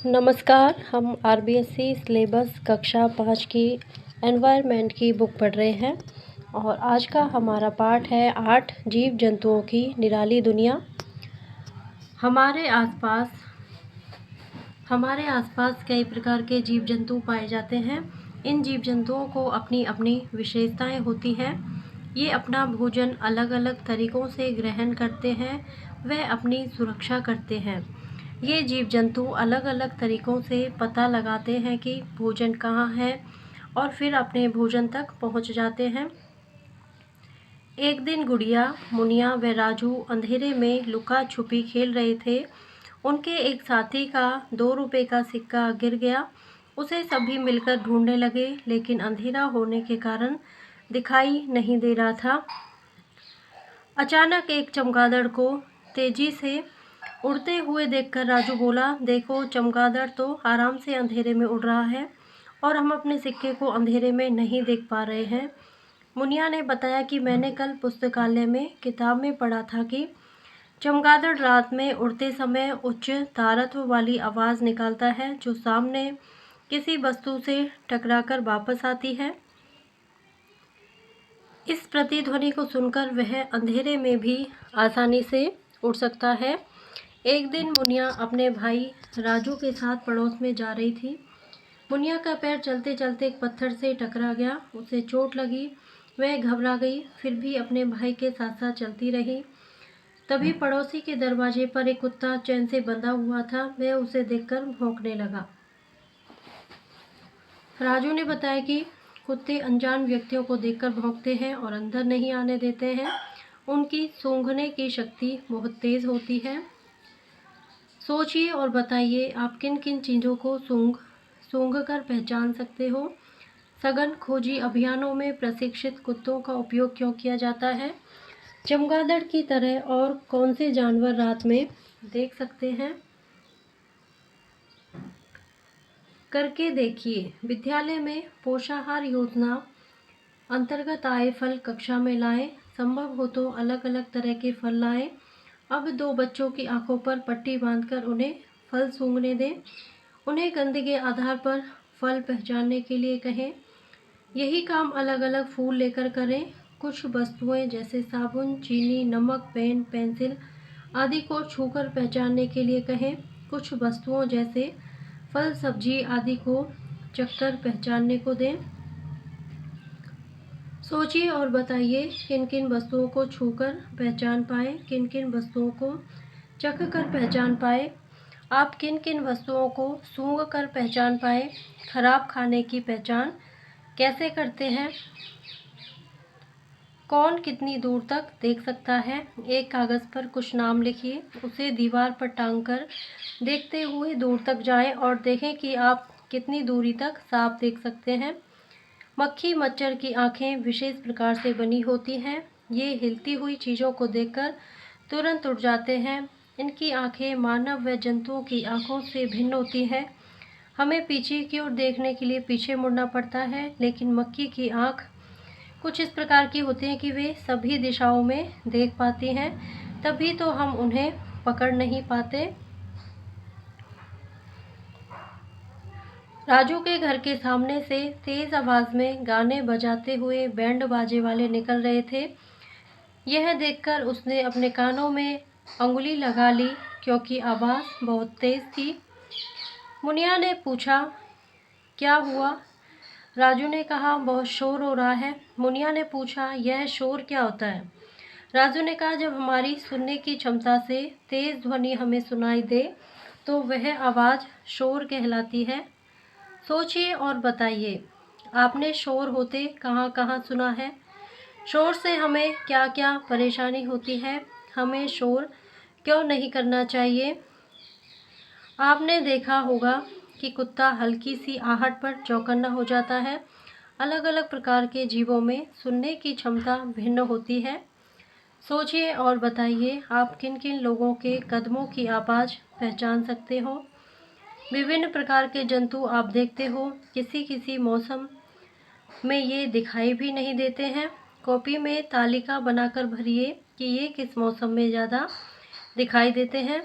नमस्कार। हम RBSC syllabus कक्षा 5 की एनवायरनमेंट की बुक पढ़ रहे हैं और आज का हमारा पाठ है 8 जीव जंतुओं की निराली दुनिया। हमारे आसपास कई प्रकार के जीव जंतु पाए जाते हैं। इन जीव जंतुओं को अपनी अपनी विशेषताएं होती हैं। ये अपना भोजन अलग अलग तरीक़ों से ग्रहण करते हैं। वह अपनी सुरक्षा करते हैं। ये जीव जंतु अलग अलग तरीक़ों से पता लगाते हैं कि भोजन कहाँ है और फिर अपने भोजन तक पहुंच जाते हैं। एक दिन गुड़िया, मुनिया व राजू अंधेरे में लुका छुपी खेल रहे थे। उनके एक साथी का 2 रुपये का सिक्का गिर गया। उसे सभी मिलकर ढूंढने लगे, लेकिन अंधेरा होने के कारण दिखाई नहीं दे रहा था। अचानक एक चमगादड़ को तेजी से उड़ते हुए देखकर राजू बोला, देखो, चमगादड़ तो आराम से अंधेरे में उड़ रहा है और हम अपने सिक्के को अंधेरे में नहीं देख पा रहे हैं। मुनिया ने बताया कि मैंने कल पुस्तकालय में किताब में पढ़ा था कि चमगादड़ रात में उड़ते समय उच्च तारत्व वाली आवाज़ निकालता है जो सामने किसी वस्तु से टकराकर वापस आती है। इस प्रतिध्वनि को सुनकर वह अंधेरे में भी आसानी से उड़ सकता है। एक दिन मुनिया अपने भाई राजू के साथ पड़ोस में जा रही थी। मुनिया का पैर चलते चलते एक पत्थर से टकरा गया। उसे चोट लगी। वह घबरा गई, फिर भी अपने भाई के साथ साथ चलती रही। तभी पड़ोसी के दरवाजे पर एक कुत्ता चैन से बंधा हुआ था। वह उसे देखकर भौंकने लगा। राजू ने बताया कि कुत्ते अनजान व्यक्तियों को देखकर भौंकते हैं और अंदर नहीं आने देते हैं। उनकी सूंघने की शक्ति बहुत तेज होती है। सोचिए और बताइए, आप किन किन चीज़ों को सूंघ कर पहचान सकते हो? सघन खोजी अभियानों में प्रशिक्षित कुत्तों का उपयोग क्यों किया जाता है? चमगादड़ की तरह और कौन से जानवर रात में देख सकते हैं? करके देखिए। विद्यालय में पोषाहार योजना अंतर्गत आए फल कक्षा में लाएं। संभव हो तो अलग अलग तरह के फल लाएं। अब 2 बच्चों की आंखों पर पट्टी बांधकर उन्हें फल सूंघने दें। उन्हें गंदगी के आधार पर फल पहचानने के लिए कहें। यही काम अलग अलग फूल लेकर करें। कुछ वस्तुएं जैसे साबुन, चीनी, नमक, पेन, पेंसिल आदि को छूकर पहचानने के लिए कहें। कुछ वस्तुओं जैसे फल, सब्जी आदि को चखकर पहचानने को दें। सोचिए और बताइए, किन किन वस्तुओं को छूकर पहचान पाए, किन किन वस्तुओं को चख कर पहचान पाए। आप किन किन वस्तुओं को सूंघ कर पहचान पाए? खराब खाने की पहचान कैसे करते हैं? कौन कितनी दूर तक देख सकता है? एक कागज़ पर कुछ नाम लिखिए। उसे दीवार पर टांग कर देखते हुए दूर तक जाएं और देखें कि आप कितनी दूरी तक साफ देख सकते हैं। मक्खी मच्छर की आंखें विशेष प्रकार से बनी होती हैं। ये हिलती हुई चीज़ों को देखकर तुरंत उड़ जाते हैं। इनकी आंखें मानव व जंतुओं की आंखों से भिन्न होती हैं। हमें पीछे की ओर देखने के लिए पीछे मुड़ना पड़ता है, लेकिन मक्खी की आंख कुछ इस प्रकार की होती हैं कि वे सभी दिशाओं में देख पाती हैं। तभी तो हम उन्हें पकड़ नहीं पाते। राजू के घर के सामने से तेज आवाज में गाने बजाते हुए बैंड बाजे वाले निकल रहे थे। यह देखकर उसने अपने कानों में अंगुली लगा ली, क्योंकि आवाज़ बहुत तेज थी। मुनिया ने पूछा, क्या हुआ? राजू ने कहा, बहुत शोर हो रहा है। मुनिया ने पूछा, यह शोर क्या होता है? राजू ने कहा, जब हमारी सुनने की क्षमता से तेज ध्वनि हमें सुनाई दे तो वह आवाज़ शोर कहलाती है। सोचिए और बताइए, आपने शोर होते कहाँ कहाँ सुना है? शोर से हमें क्या क्या परेशानी होती है? हमें शोर क्यों नहीं करना चाहिए? आपने देखा होगा कि कुत्ता हल्की सी आहट पर चौकन्ना हो जाता है। अलग अलग प्रकार के जीवों में सुनने की क्षमता भिन्न होती है। सोचिए और बताइए, आप किन किन लोगों के कदमों की आवाज़ पहचान सकते हो? विभिन्न प्रकार के जंतु आप देखते हो। किसी किसी मौसम में ये दिखाई भी नहीं देते हैं। कॉपी में तालिका बनाकर भरिए कि ये किस मौसम में ज़्यादा दिखाई देते हैं।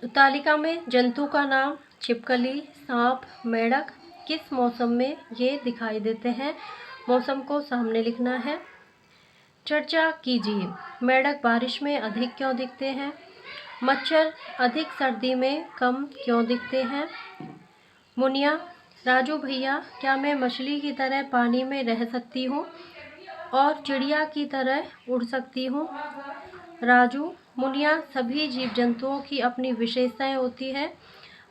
तो तालिका में जंतु का नाम छिपकली, सांप, मेंढक किस मौसम में ये दिखाई देते हैं, मौसम को सामने लिखना है। चर्चा कीजिए। मेंढक बारिश में अधिक क्यों दिखते हैं? मच्छर अधिक सर्दी में कम क्यों दिखते हैं? मुनिया, राजू भैया, क्या मैं मछली की तरह पानी में रह सकती हूँ और चिड़िया की तरह उड़ सकती हूँ? राजू, मुनिया, सभी जीव जंतुओं की अपनी विशेषताएं होती है।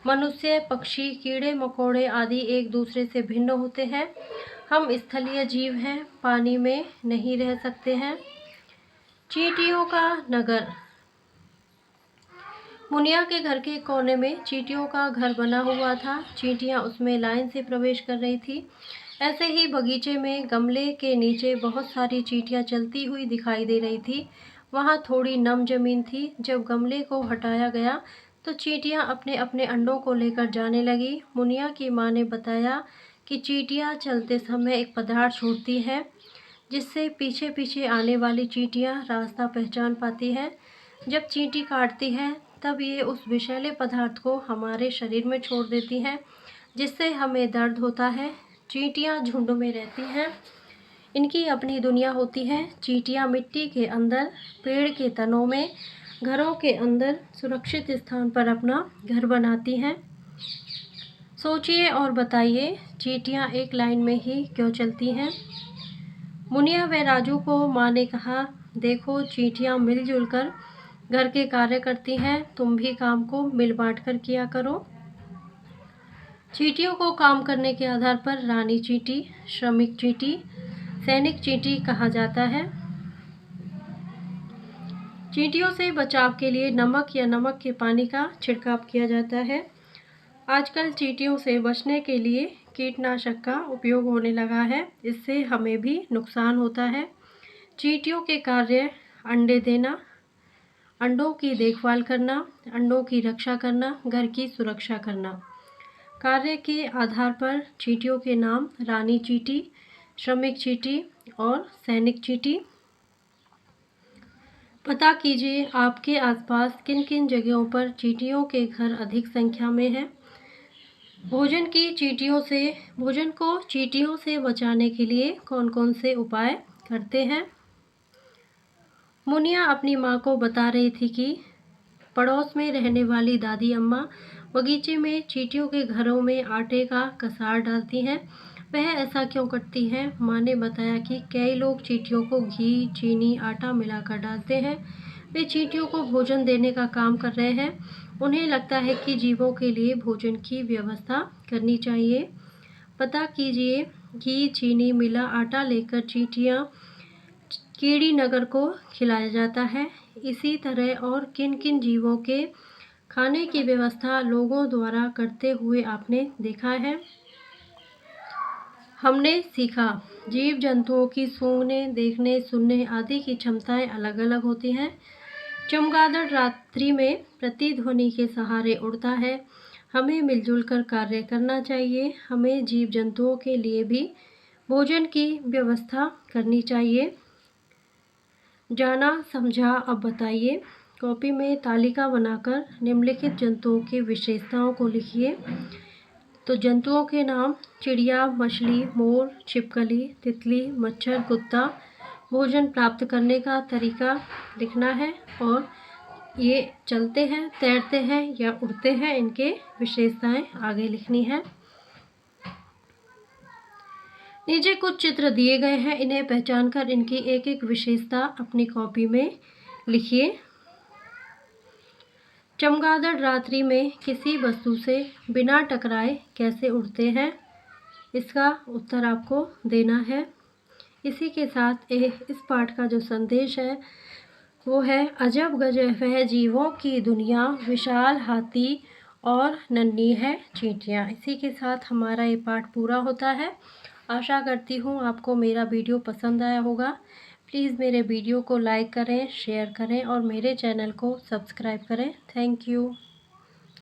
मनुष्य, पक्षी, कीड़े मकोड़े आदि एक दूसरे से भिन्न होते हैं। हम स्थलीय जीव हैं, पानी में नहीं रह सकते हैं। चींटियों का नगर। मुनिया के घर के कोने में चींटियों का घर बना हुआ था। चींटियां उसमें लाइन से प्रवेश कर रही थी। ऐसे ही बगीचे में गमले के नीचे बहुत सारी चींटियां चलती हुई दिखाई दे रही थी। वहां थोड़ी नम जमीन थी। जब गमले को हटाया गया तो चींटियां अपने अपने अंडों को लेकर जाने लगी। मुनिया की माँ ने बताया कि चींटियां चलते समय एक पदार्थ छोड़ती हैं, जिससे पीछे पीछे आने वाली चींटियां रास्ता पहचान पाती हैं। जब चींटी काटती है तब ये उस विषैले पदार्थ को हमारे शरीर में छोड़ देती हैं, जिससे हमें दर्द होता है। चींटियां झुंड में रहती हैं। इनकी अपनी दुनिया होती है। चींटियां मिट्टी के अंदर, पेड़ के तनों में, घरों के अंदर सुरक्षित स्थान पर अपना घर बनाती हैं। सोचिए और बताइए, चींटियां एक लाइन में ही क्यों चलती हैं? मुनिया व राजू को माँ ने कहा, देखो, चींटियां मिलजुल कर घर के कार्य करती हैं। तुम भी काम को मिल बांट कर किया करो। चींटियों को काम करने के आधार पर रानी चींटी, श्रमिक चींटी, सैनिक चींटी कहा जाता है। चींटियों से बचाव के लिए नमक या नमक के पानी का छिड़काव किया जाता है। आजकल चींटियों से बचने के लिए कीटनाशक का उपयोग होने लगा है। इससे हमें भी नुकसान होता है। चींटियों के कार्य अंडे देना, अंडों की देखभाल करना, अंडों की रक्षा करना, घर की सुरक्षा करना। कार्य के आधार पर चींटियों के नाम रानी चींटी, श्रमिक चींटी और सैनिक चींटी। पता कीजिए आपके आसपास किन किन जगहों पर चींटियों के घर अधिक संख्या में हैं। भोजन को चींटियों से बचाने के लिए कौन कौन से उपाय करते हैं? मुनिया अपनी माँ को बता रही थी कि पड़ोस में रहने वाली दादी अम्मा बगीचे में चींटियों के घरों में आटे का कसार डालती हैं। वह ऐसा क्यों करती हैं? माँ ने बताया कि कई लोग चींटियों को घी, चीनी, आटा मिलाकर डालते हैं। वे चींटियों को भोजन देने का काम कर रहे हैं। उन्हें लगता है कि जीवों के लिए भोजन की व्यवस्था करनी चाहिए। पता कीजिए, घी, चीनी मिला आटा लेकर चींटियाँ कीड़ी नगर को खिलाया जाता है। इसी तरह और किन किन जीवों के खाने की व्यवस्था लोगों द्वारा करते हुए आपने देखा है? हमने सीखा, जीव जंतुओं की सूंघने, देखने, सुनने आदि की क्षमताएं अलग अलग होती हैं। चमगादड़ रात्रि में प्रतिध्वनि के सहारे उड़ता है। हमें मिलजुल कर कार्य करना चाहिए। हमें जीव जंतुओं के लिए भी भोजन की व्यवस्था करनी चाहिए। जाना समझा, अब बताइए। कॉपी में तालिका बनाकर निम्नलिखित जंतुओं की विशेषताओं को लिखिए। तो जंतुओं के नाम: चिड़िया, मछली, मोर, छिपकली, तितली, मच्छर, कुत्ता। भोजन प्राप्त करने का तरीका लिखना है और ये चलते हैं, तैरते हैं या उड़ते हैं, इनके विशेषताएं आगे लिखनी है। नीचे कुछ चित्र दिए गए हैं, इन्हें पहचानकर इनकी एक एक विशेषता अपनी कॉपी में लिखिए। चमगादड़ रात्रि में किसी वस्तु से बिना टकराए कैसे उड़ते हैं? इसका उत्तर आपको देना है। इसी के साथ इस पाठ का जो संदेश है वो है, अजब गजब है जीवों की दुनिया, विशाल हाथी और नन्ही है चींटियाँ। इसी के साथ हमारा ये पाठ पूरा होता है। आशा करती हूँ आपको मेरा वीडियो पसंद आया होगा। प्लीज़ मेरे वीडियो को लाइक करें, शेयर करें और मेरे चैनल को सब्सक्राइब करें। Thank you.